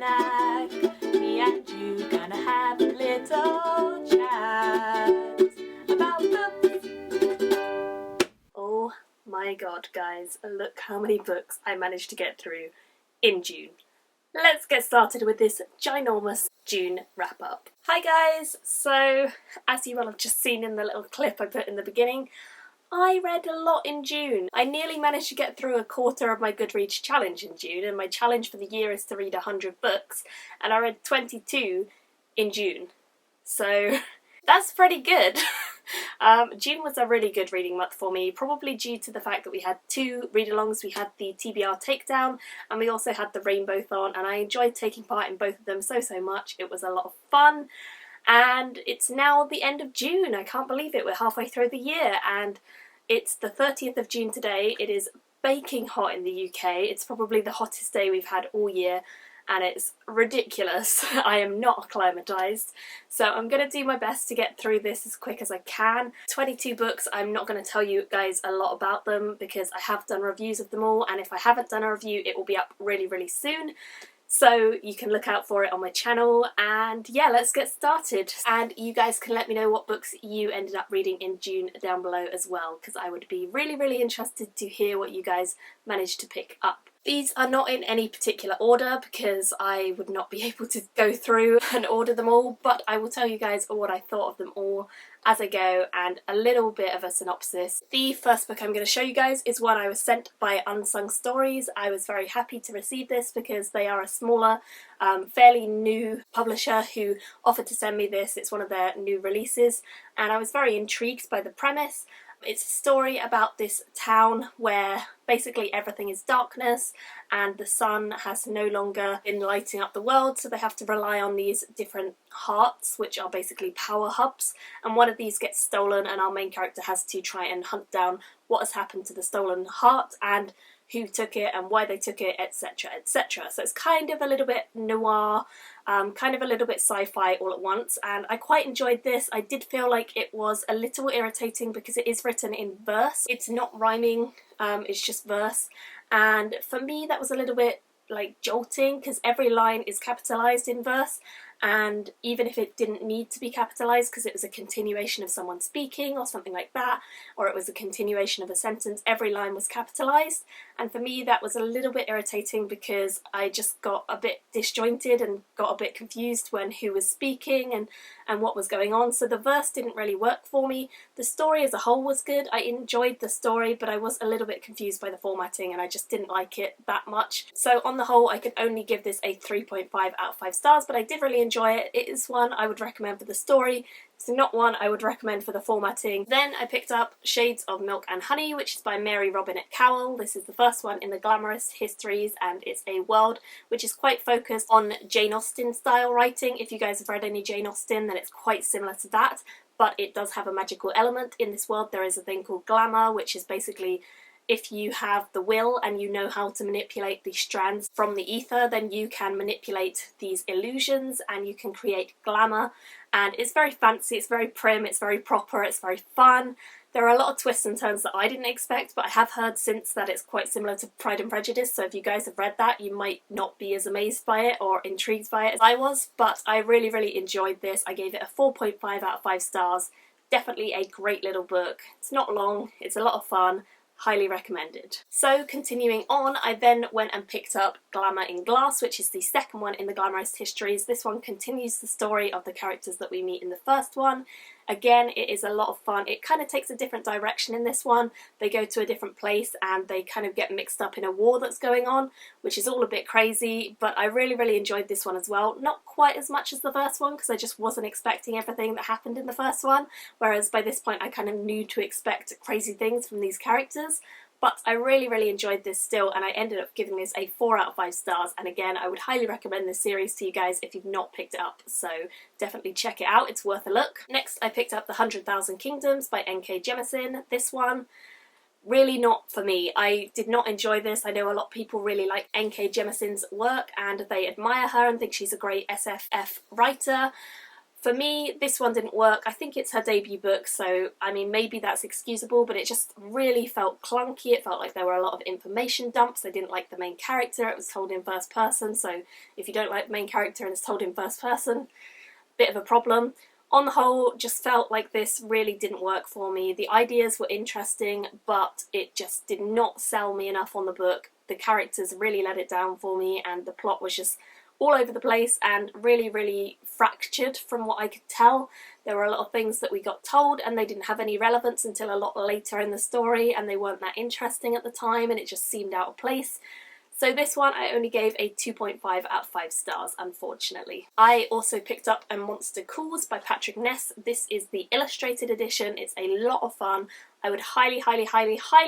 snack. Me and you gonna have a little chat about books. Oh my god, guys, look how many books I managed to get through in June. Let's get started with this ginormous June wrap-up. Hi guys! So, as you will have just seen in the little clip I put in the beginning, I read a lot in June. I nearly managed to get through a quarter of my Goodreads challenge in June, and my challenge for the year is to read 100 books, and I read 22 in June. So that's pretty good. June was a really good reading month for me, probably due to the fact that we had two read-alongs. We had the TBR Takedown and we also had the Rainbowthon, and I enjoyed taking part in both of them so much. It was a lot of fun. And it's now the end of June. I can't believe it. We're halfway through the year and it's the 30th of June today. It is baking hot in the UK. It's probably the hottest day we've had all year and it's ridiculous. I am not acclimatised. So I'm going to do my best to get through this as quick as I can. 22 books. I'm not going to tell you guys a lot about them because I have done reviews of them all, and if I haven't done a review it will be up really soon. So you can look out for it on my channel, and yeah, let's get started. And you guys can let me know what books you ended up reading in June down below as well, because I would be really interested to hear what you guys managed to pick up. These are not in any particular order because I would not be able to go through and order them all, but I will tell you guys what I thought of them all as I go and a little bit of a synopsis. The first book I'm going to show you guys is one I was sent by Unsung Stories. I was very happy to receive this because they are a smaller, fairly new publisher who offered to send me this. It's one of their new releases and I was very intrigued by the premise. It's a story about this town where basically everything is darkness and the sun has no longer been lighting up the world, so they have to rely on these different hearts, which are basically power hubs, and one of these gets stolen and our main character has to try and hunt down what has happened to the stolen heart and who took it and why they took it, etc, etc. So it's kind of a little bit noir, kind of a little bit sci-fi all at once, and I quite enjoyed this. I did feel like it was a little irritating because it is written in verse. It's not rhyming, it's just verse, and for me that was a little bit like jolting because every line is capitalised in verse, and even if it didn't need to be capitalised because it was a continuation of someone speaking or something like that, or it was a continuation of a sentence, every line was capitalised, and for me that was a little bit irritating because I just got a bit disjointed and got a bit confused when who was speaking and what was going on, so the verse didn't really work for me. The story as a whole was good, I enjoyed the story, but I was a little bit confused by the formatting and I just didn't like it that much. So on the whole I could only give this a 3.5 out of 5 stars, but I did really enjoy it. It is one I would recommend for the story. It's not one I would recommend for the formatting. Then I picked up Shades of Milk and Honey, which is by Mary Robinette Cowell. This is the first one in the Glamorous Histories, and it's a world which is quite focused on Jane Austen style writing. If you guys have read any Jane Austen, then it's quite similar to that, but it does have a magical element. In this world there is a thing called glamour, which is basically if you have the will and you know how to manipulate the strands from the ether, then you can manipulate these illusions and you can create glamour. And it's very fancy, it's very prim, it's very proper, it's very fun. There are a lot of twists and turns that I didn't expect, but I have heard since that it's quite similar to Pride and Prejudice, so if you guys have read that you might not be as amazed by it or intrigued by it as I was, but I really enjoyed this. I gave it a 4.5 out of 5 stars. Definitely a great little book. It's not long, it's a lot of fun. Highly recommended. So continuing on, I then went and picked up Glamour in Glass, which is the second one in the Glamorous Histories. This one continues the story of the characters that we meet in the first one. Again, it is a lot of fun. It kind of takes a different direction in this one. They go to a different place and they kind of get mixed up in a war that's going on, which is all a bit crazy, but I really enjoyed this one as well. Not quite as much as the first one because I just wasn't expecting everything that happened in the first one, whereas by this point I kind of knew to expect crazy things from these characters. But I really enjoyed this still, and I ended up giving this a 4 out of 5 stars, and again I would highly recommend this series to you guys if you've not picked it up, so definitely check it out, it's worth a look. Next I picked up The 100,000 Kingdoms by N.K. Jemisin. This one, really not for me. I did not enjoy this. I know a lot of people really like N.K. Jemisin's work and they admire her and think she's a great SFF writer. For me, this one didn't work. I think it's her debut book, so I mean maybe that's excusable, but it just really felt clunky. It felt like there were a lot of information dumps. I didn't like the main character. It was told in first person, so if you don't like the main character and it's told in first person, bit of a problem. On the whole, just felt like this really didn't work for me. The ideas were interesting, but it just did not sell me enough on the book. The characters really let it down for me, and the plot was just all over the place and really fractured from what I could tell. There were a lot of things that we got told and they didn't have any relevance until a lot later in the story, and they weren't that interesting at the time, and it just seemed out of place. So this one I only gave a 2.5 out of 5 stars, unfortunately. I also picked up A Monster Calls by Patrick Ness. This is the illustrated edition. It's a lot of fun. I would highly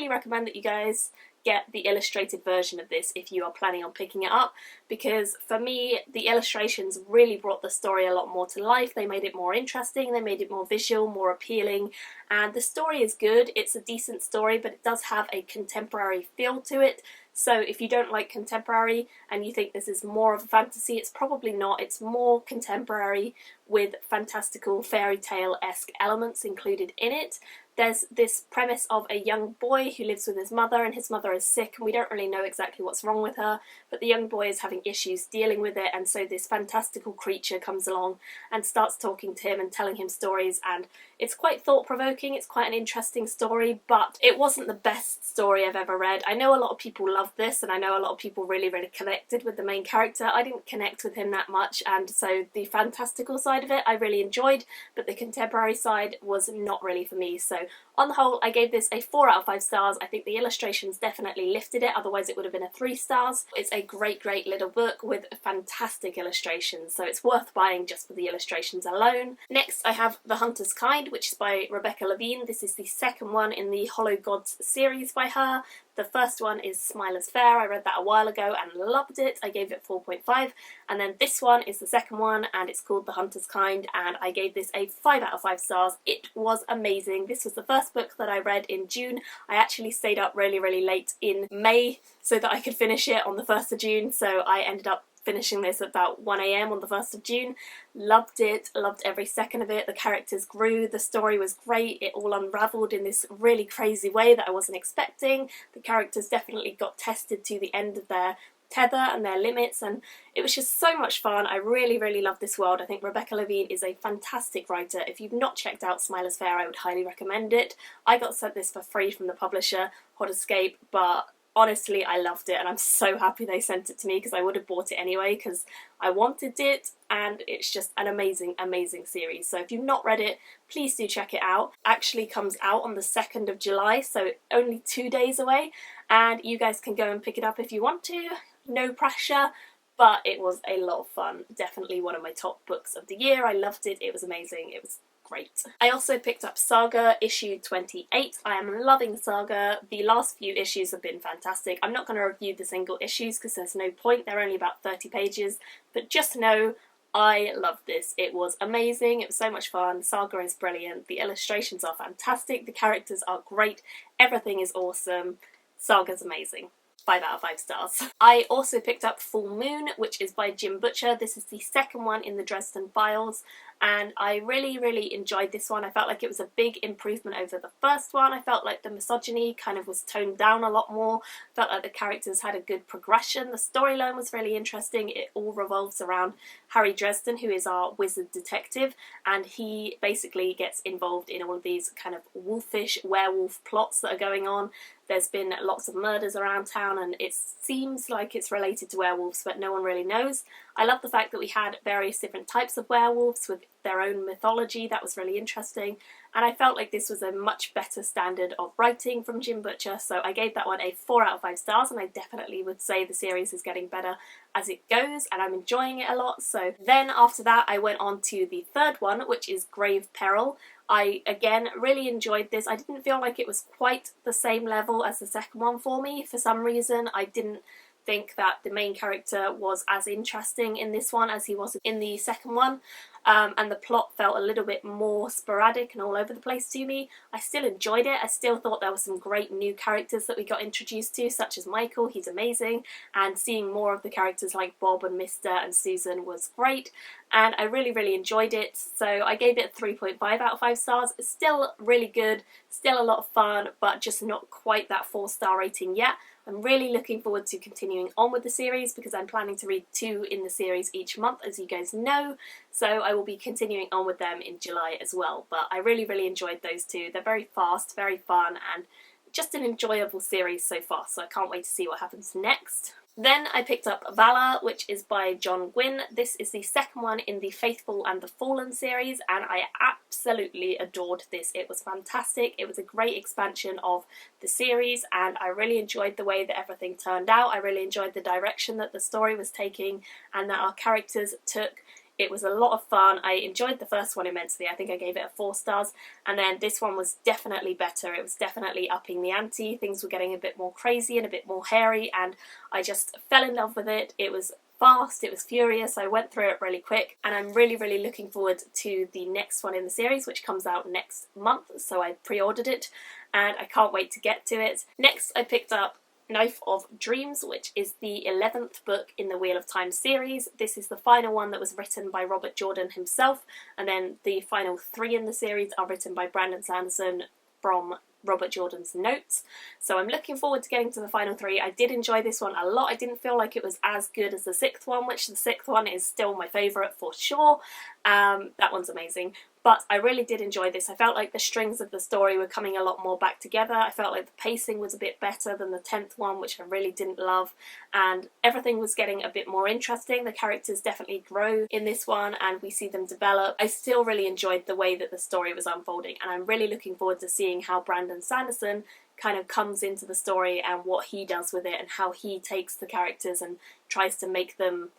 recommend that you guys get the illustrated version of this if you are planning on picking it up, because for me the illustrations really brought the story a lot more to life. They made it more interesting, they made it more visual, more appealing, and the story is good. It's a decent story, but it does have a contemporary feel to it. So if you don't like contemporary and you think this is more of a fantasy, it's probably not. It's more contemporary with fantastical fairy tale-esque elements included in it. There's this premise of a young boy who lives with his mother, and his mother is sick and we don't really know exactly what's wrong with her, but the young boy is having issues dealing with it, and so this fantastical creature comes along and starts talking to him and telling him stories, and it's quite thought-provoking. It's quite an interesting story, but it wasn't the best story I've ever read. I know a lot of people love this, and I know a lot of people really connected with the main character. I didn't connect with him that much, and so the fantastical side of it I really enjoyed, but the contemporary side was not really for me. So on the whole, I gave this a 4 out of 5 stars. I think the illustrations definitely lifted it, otherwise it would have been a 3 stars. It's a great little book with fantastic illustrations, so it's worth buying just for the illustrations alone. Next I have The Hunter's Kind, which is by Rebecca Levine. This is the second one in the Hollow Gods series by her. The first one is Smiler's Fair. I read that a while ago and loved it. I gave it 4.5. And then this one is the second one, and it's called The Hunter's Kind, and I gave this a 5 out of 5 stars. It was amazing. This was the first book that I read in June. I actually stayed up really late in May so that I could finish it on the 1st of June, so I ended up finishing this at about 1 AM on the 1st of June. Loved it, loved every second of it. The characters grew, the story was great, it all unravelled in this really crazy way that I wasn't expecting. The characters definitely got tested to the end of their tether and their limits, and it was just so much fun. I really love this world. I think Rebecca Levine is a fantastic writer. If you've not checked out Smiler's Fair, I would highly recommend it. I got sent this for free from the publisher, Hot Escape, but honestly I loved it, and I'm so happy they sent it to me because I would have bought it anyway because I wanted it, and it's just an amazing series. So if you've not read it, please do check it out. It actually comes out on the 2nd of July, so only 2 days away, and you guys can go and pick it up if you want to. No pressure, but it was a lot of fun. Definitely one of my top books of the year. I loved it. It was amazing. It was great. I also picked up Saga issue 28. I am loving Saga. The last few issues have been fantastic. I'm not going to review the single issues because there's no point. They're only about 30 pages, but just know I loved this. It was amazing. It was so much fun. Saga is brilliant. The illustrations are fantastic. The characters are great. Everything is awesome. Saga's amazing. 5 out of 5 stars. I also picked up Full Moon, which is by Jim Butcher. This is the second one in the Dresden Files, and I really enjoyed this one. I felt like it was a big improvement over the first one. I felt like the misogyny kind of was toned down a lot more. I felt like the characters had a good progression. The storyline was really interesting. It all revolves around Harry Dresden, who is our wizard detective, and he basically gets involved in all of these kind of wolfish werewolf plots that are going on. There's been lots of murders around town, and it seems like it's related to werewolves, but no one really knows. I love the fact that we had various different types of werewolves with their own mythology. That was really interesting, and I felt like this was a much better standard of writing from Jim Butcher, so I gave that one a 4 out of 5 stars, and I definitely would say the series is getting better as it goes, and I'm enjoying it a lot. So then after that I went on to the third one, which is Grave Peril. I, again, really enjoyed this. I didn't feel like it was quite the same level as the second one for me. For some reason, I didn't think that the main character was as interesting in this one as he was in the second one. And the plot felt a little bit more sporadic and all over the place to me. I still enjoyed it. I still thought there were some great new characters that we got introduced to, such as Michael. He's amazing, and seeing more of the characters like Bob and Mr. and Susan was great, and I really enjoyed it. So I gave it a 3.5 out of 5 stars. It's still really good, still a lot of fun, but just not quite that 4-star rating yet. I'm really looking forward to continuing on with the series because I'm planning to read 2 in the series each month, as you guys know, so I will be continuing on with them in July as well. But I really enjoyed those 2. They're very fast, very fun, and just an enjoyable series so far, so I can't wait to see what happens next. Then I picked up Valor, which is by John Gwynne. This is the second one in the Faithful and the Fallen series, and I absolutely adored this. It was fantastic. It was a great expansion of the series, and I really enjoyed the way that everything turned out. I really enjoyed the direction that the story was taking and that our characters took. It was a lot of fun. I enjoyed the first one immensely. I think I gave it a 4 stars, and then this one was definitely better. It was definitely upping the ante. Things were getting a bit more crazy and a bit more hairy, and I just fell in love with it. It was fast, it was furious, I went through it really quick, and I'm really looking forward to the next one in the series, which comes out next month, so I pre-ordered it, and I can't wait to get to it. Next, I picked up Knife of Dreams, which is the 11th book in the Wheel of Time series. This is the final one that was written by Robert Jordan himself, and then the final 3 in the series are written by Brandon Sanderson from Robert Jordan's notes. So I'm looking forward to getting to the final 3. I did enjoy this one a lot. I didn't feel like it was as good as the 6th one, which the 6th one is still my favourite for sure. That one's amazing. But I really did enjoy this. I felt like the strings of the story were coming a lot more back together. I felt like the pacing was a bit better than the 10th one, which I really didn't love. And everything was getting a bit more interesting. The characters definitely grow in this one and we see them develop. I still really enjoyed the way that the story was unfolding, and I'm really looking forward to seeing how Brandon Sanderson kind of comes into the story and what he does with it and how he takes the characters and tries to make them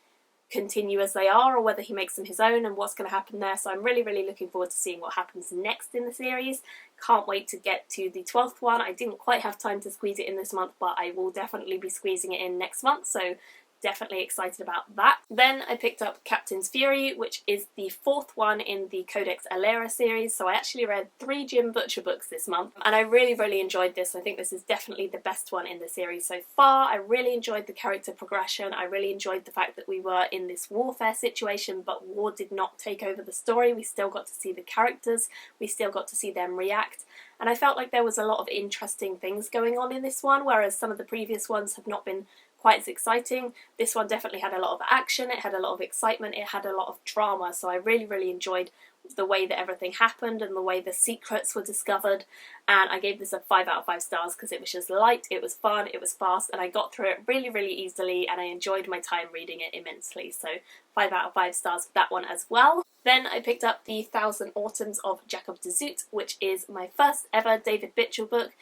continue as they are, or whether he makes them his own, and what's going to happen there. So I'm really looking forward to seeing what happens next in the series. Can't wait to get to the 12th one. I didn't quite have time to squeeze it in this month, but I will definitely be squeezing it in next month, so definitely excited about that. Then I picked up Captain's Fury, which is the 4th one in the Codex Alera series. So I actually read 3 Jim Butcher books this month, and I really enjoyed this. I think this is definitely the best one in the series so far. I really enjoyed the character progression. I really enjoyed the fact that we were in this warfare situation, but war did not take over the story. We still got to see the characters, we still got to see them react, and I felt like there was a lot of interesting things going on in this one, whereas some of the previous ones have not been quite as exciting. This one definitely had a lot of action, it had a lot of excitement, it had a lot of drama, so I really enjoyed the way that everything happened and the way the secrets were discovered, and I gave this a 5 out of 5 stars because it was just light, it was fun, it was fast, and I got through it really easily, and I enjoyed my time reading it immensely, so 5 out of 5 stars for that one as well. Then I picked up The Thousand Autumns of Jacob de Zoet, which is my first ever David Mitchell book.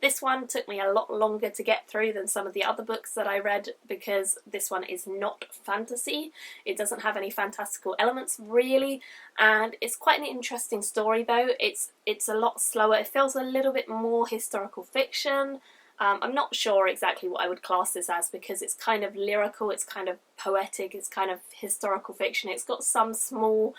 This one took me a lot longer to get through than some of the other books that I read because this one is not fantasy. It doesn't have any fantastical elements really, and it's quite an interesting story though. It's a lot slower. It feels a little bit more historical fiction. I'm not sure exactly what I would class this as because it's kind of lyrical, it's kind of poetic, it's kind of historical fiction. It's got some small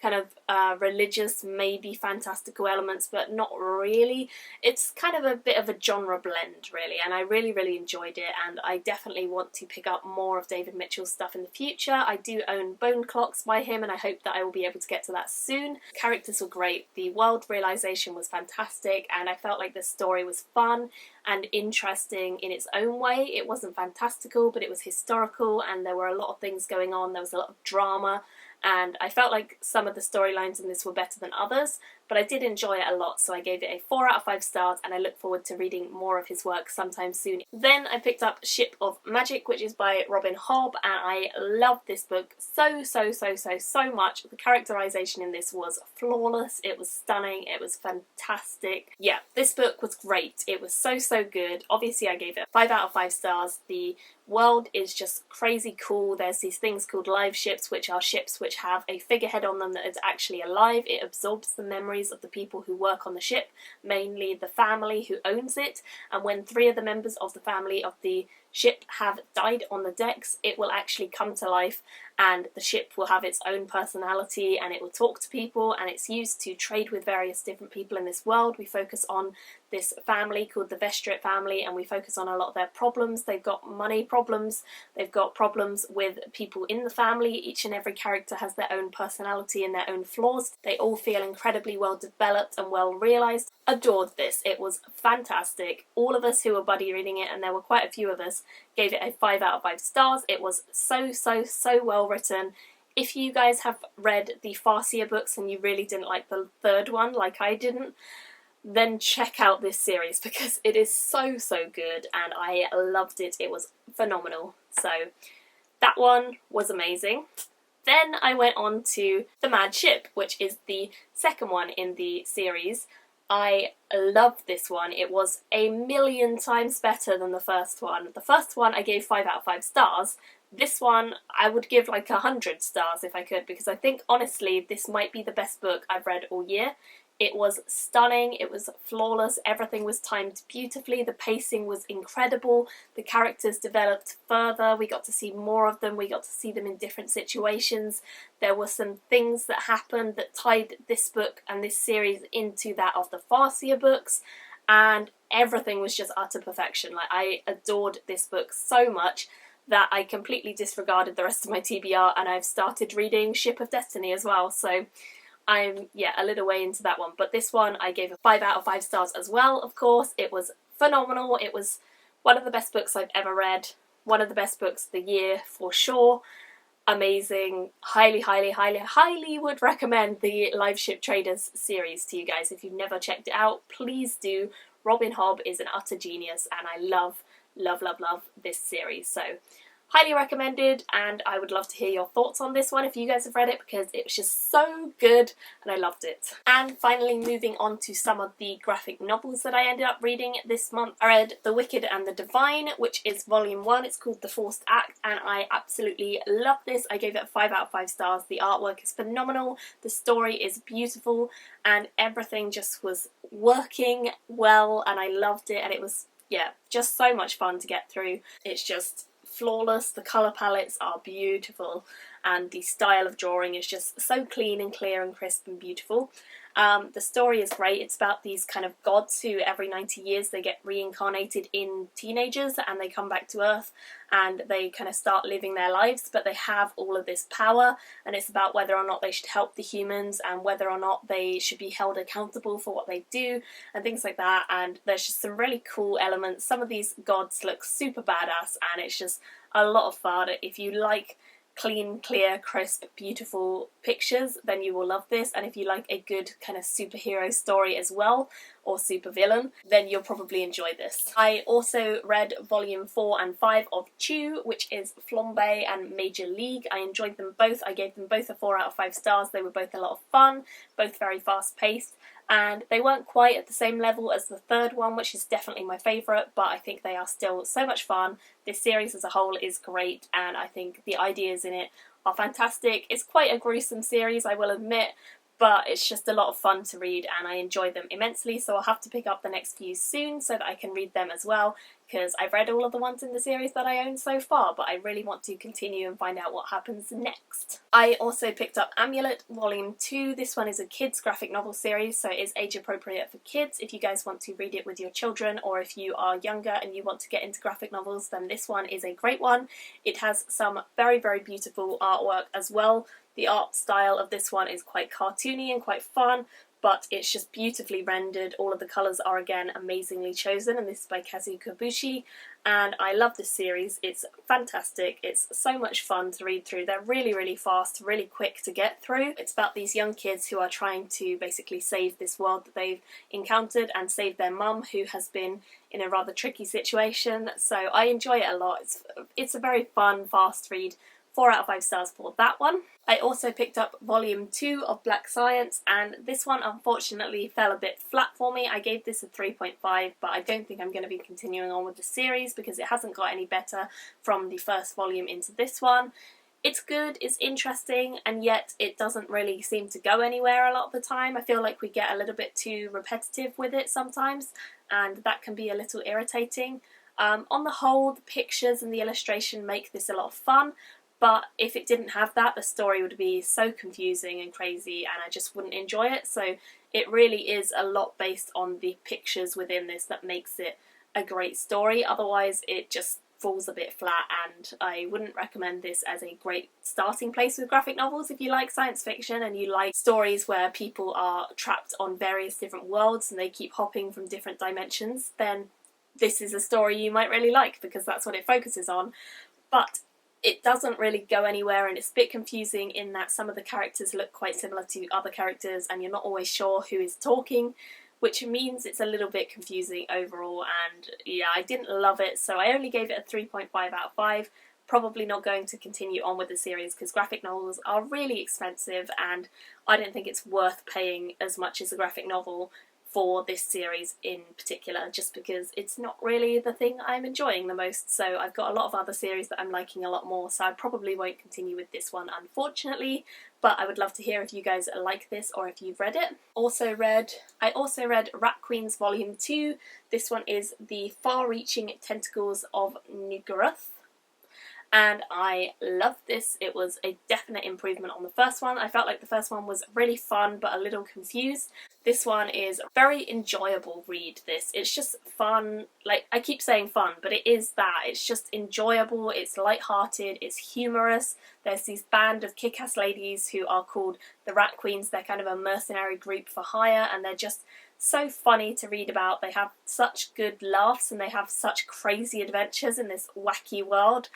kind of religious, maybe fantastical elements, but not really. It's kind of a bit of a genre blend, really, and I really enjoyed it, and I definitely want to pick up more of David Mitchell's stuff in the future. I do own Bone Clocks by him, and I hope that I will be able to get to that soon. Characters were great, the world realisation was fantastic, and I felt like the story was fun and interesting in its own way. It wasn't fantastical, but it was historical, and there were a lot of things going on. There was a lot of drama, and I felt like some of the storylines in this were better than others, but I did enjoy it a lot, so I gave it a 4 out of 5 stars, and I look forward to reading more of his work sometime soon. Then I picked up Ship of Magic, which is by Robin Hobb, and I loved this book so much. The characterization in this was flawless, it was stunning, it was fantastic. Yeah, this book was great. It was so good. Obviously I gave it 5 out of 5 stars. The world is just crazy cool. There's these things called live ships, which are ships which have a figurehead on them that is actually alive. It absorbs the memories stories of the people who work on the ship, mainly the family who owns it, and when 3 of the members of the family of the ship have died on the decks, it will actually come to life and the ship will have its own personality and it will talk to people, and it's used to trade with various different people in this world. We focus on this family called the Vestrit family, and we focus on a lot of their problems. They've got money problems, they've got problems with people in the family. Each and every character has their own personality and their own flaws. They all feel incredibly well developed and well realised. Adored this. It was fantastic. All of us who were buddy reading it, and there were quite a few of us, gave it a 5 out of 5 stars. It was so well written. If you guys have read the Farseer books and you really didn't like the 3rd one, like I didn't, then check out this series because it is so good and I loved it. It was phenomenal. So that one was amazing. Then I went on to The Mad Ship, which is the 2nd one in the series. I loved this one. It was a million times better than the first one. The first one I gave 5 out of 5 stars. This one I would give like 100 stars if I could, because I think honestly this might be the best book I've read all year. It was stunning, it was flawless, everything was timed beautifully, the pacing was incredible, the characters developed further, we got to see more of them, we got to see them in different situations. There were some things that happened that tied this book and this series into that of the Farseer books, and everything was just utter perfection. Like, I adored this book so much that I completely disregarded the rest of my TBR, and I've started reading Ship of Destiny as well, so I'm, a little way into that one. But this one I gave a 5 out of 5 stars as well, of course. It was phenomenal. It was one of the best books I've ever read. One of the best books of the year, for sure. Amazing. Highly would recommend the Live Ship Traders series to you guys. If you've never checked it out, please do. Robin Hobb is an utter genius, and I love this series. So highly recommended, and I would love to hear your thoughts on this one if you guys have read it, because it was just so good and I loved it. And finally, moving on to some of the graphic novels that I ended up reading this month. I read The Wicked and the Divine, which is volume 1. It's called The Forced Act, and I absolutely love this. I gave it 5 out of 5 stars. The artwork is phenomenal, the story is beautiful, and everything just was working well, and I loved it, and it was, just so much fun to get through. It's just flawless, the colour palettes are beautiful, and the style of drawing is just so clean and clear and crisp and beautiful. The story is great. It's about these kind of gods who every 90 years they get reincarnated in teenagers and they come back to Earth and they kind of start living their lives, but they have all of this power, and it's about whether or not they should help the humans and whether or not they should be held accountable for what they do and things like that. And there's just some really cool elements. Some of these gods look super badass, and it's just a lot of fun. If you like clean, clear, crisp, beautiful pictures, then you will love this. And if you like a good kind of superhero story as well, or supervillain, then you'll probably enjoy this. I also read volume 4 and 5 of Chew, which is Flambe and Major League. I enjoyed them both. I gave them both a 4 out of 5 stars. They were both a lot of fun, both very fast paced, and they weren't quite at the same level as the 3rd one, which is definitely my favourite, but I think they are still so much fun. This series as a whole is great, and I think the ideas in it are fantastic. It's quite a gruesome series, I will admit, but it's just a lot of fun to read and I enjoy them immensely, so I'll have to pick up the next few soon so that I can read them as well, because I've read all of the ones in the series that I own so far, but I really want to continue and find out what happens next. I also picked up Amulet Volume 2. This one is a kids graphic novel series, so it is age appropriate for kids. If you guys want to read it with your children, or if you are younger and you want to get into graphic novels, then this one is a great one. It has some very beautiful artwork as well. The art style of this one is quite cartoony and quite fun, but it's just beautifully rendered. All of the colours are again amazingly chosen, and this is by Kazu Kobushi, and I love this series. It's fantastic. It's so much fun to read through. They're really fast, really quick to get through. It's about these young kids who are trying to basically save this world that they've encountered and save their mum, who has been in a rather tricky situation. So I enjoy it a lot. It's a very fun, fast read. 4 out of 5 stars for that one. I also picked up volume 2 of Black Science, and this one unfortunately fell a bit flat for me. I gave this a 3.5, but I don't think I'm going to be continuing on with the series because it hasn't got any better from the first volume into this one. It's good, it's interesting, and yet it doesn't really seem to go anywhere a lot of the time. I feel like we get a little bit too repetitive with it sometimes, and that can be a little irritating. On the whole, the pictures and the illustration make this a lot of fun, but if it didn't have that, the story would be so confusing and crazy, and I just wouldn't enjoy it. So it really is a lot based on the pictures within this that makes it a great story. Otherwise, it just falls a bit flat, and I wouldn't recommend this as a great starting place with graphic novels. If you like science fiction and you like stories where people are trapped on various different worlds and they keep hopping from different dimensions, then this is a story you might really like, because that's what it focuses on. But it doesn't really go anywhere, and it's a bit confusing in that some of the characters look quite similar to other characters and you're not always sure who is talking, which means it's a little bit confusing overall. And yeah, I didn't love it, so I only gave it a 3.5 out of 5. Probably not going to continue on with the series because graphic novels are really expensive, and I don't think it's worth paying as much as a graphic novel for this series in particular, just because it's not really the thing I'm enjoying the most. So I've got a lot of other series that I'm liking a lot more, so I probably won't continue with this one, unfortunately. But I would love to hear if you guys like this or if you've read it. I also read Rat Queens Volume 2. This one is The Far-Reaching Tentacles of Nuggeruth, and I loved this. It was a definite improvement on the first one. I felt like the first one was really fun but a little confused. This one is a very enjoyable read. It's just fun. Like, I keep saying fun, but it is that. It's just enjoyable, it's light-hearted, it's humorous. There's these band of kick-ass ladies who are called the Rat Queens. They're kind of a mercenary group for hire, and they're just so funny to read about. They have such good laughs and they have such crazy adventures in this wacky world.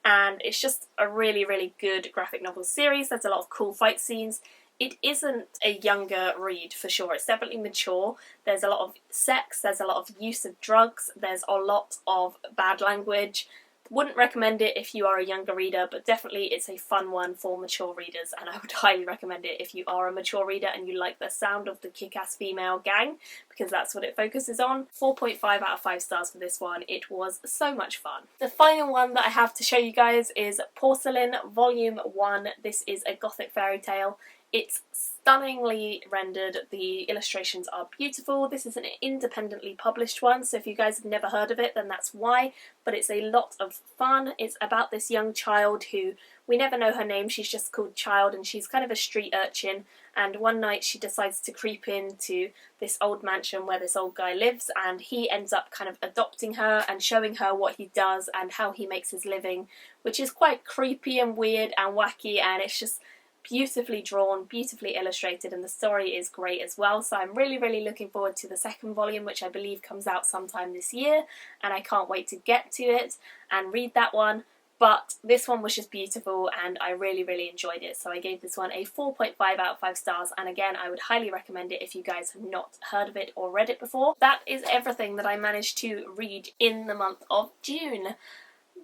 And it's just a really, really good graphic novel series. There's a lot of cool fight scenes. It isn't a younger read for sure. It's definitely mature. There's a lot of sex, there's a lot of use of drugs, there's a lot of bad language. Wouldn't recommend it if you are a younger reader, but definitely it's a fun one for mature readers, and I would highly recommend it if you are a mature reader and you like the sound of the kick-ass female gang, because that's what it focuses on. 4.5 out of 5 stars for this one. It was so much fun. The final one that I have to show you guys is Porcelain Volume 1. This is a gothic fairy tale. It's stunningly rendered, the illustrations are beautiful. This is an independently published one, so if you guys have never heard of it, then that's why, but it's a lot of fun. It's about this young child who, we never know her name, she's just called Child, and she's kind of a street urchin, and one night she decides to creep into this old mansion where this old guy lives, and he ends up kind of adopting her and showing her what he does and how he makes his living, which is quite creepy and weird and wacky, and it's just beautifully drawn, beautifully illustrated, and the story is great as well. So I'm really, really looking forward to the second volume, which I believe comes out sometime this year, and I can't wait to get to it and read that one. But this one was just beautiful and I really, really enjoyed it. So I gave this one a 4.5 out of 5 stars, and again, I would highly recommend it if you guys have not heard of it or read it before. That is everything that I managed to read in the month of June.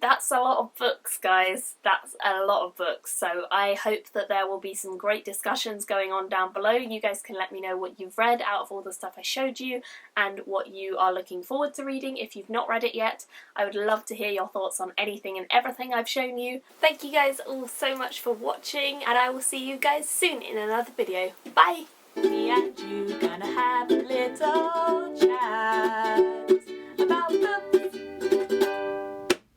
That's a lot of books, guys. That's a lot of books. So I hope that there will be some great discussions going on down below. You guys can let me know what you've read out of all the stuff I showed you and what you are looking forward to reading if you've not read it yet. I would love to hear your thoughts on anything and everything I've shown you. Thank you guys all so much for watching, and I will see you guys soon in another video. Bye! Me and you gonna have a little chat.